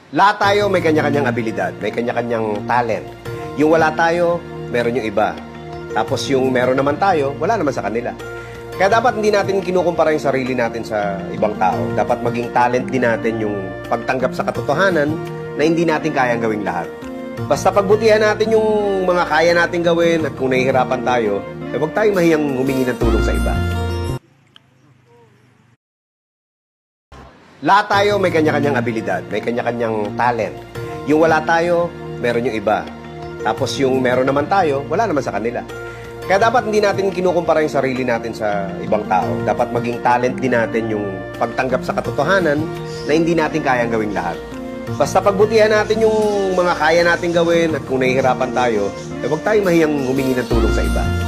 Lahat tayo may kanya-kanyang abilidad, may kanya-kanyang talent. Yung wala tayo, meron yung iba. Tapos yung meron naman tayo, wala naman sa kanila. Kaya dapat hindi natin kinukumpara yung sarili natin sa ibang tao. Dapat maging talent din natin yung pagtanggap sa katotohanan na hindi natin kayang gawing lahat. Basta pagbutihan natin yung mga kaya natin gawin at kung nahihirapan tayo, huwag tayong mahiyang humingi ng tulong sa iba. Lahat tayo may kanya-kanyang abilidad, may kanya-kanyang talent. Yung wala tayo, meron yung iba. Tapos yung meron naman tayo, wala naman sa kanila. Kaya dapat hindi natin kinukumpara yung sarili natin sa ibang tao. Dapat maging talent din natin yung pagtanggap sa katotohanan na hindi natin kayang gawing lahat. Basta pagbutihan natin yung mga kaya natin gawin at kung nahihirapan tayo, huwag tayong mahiyang humingi ng tulong sa iba.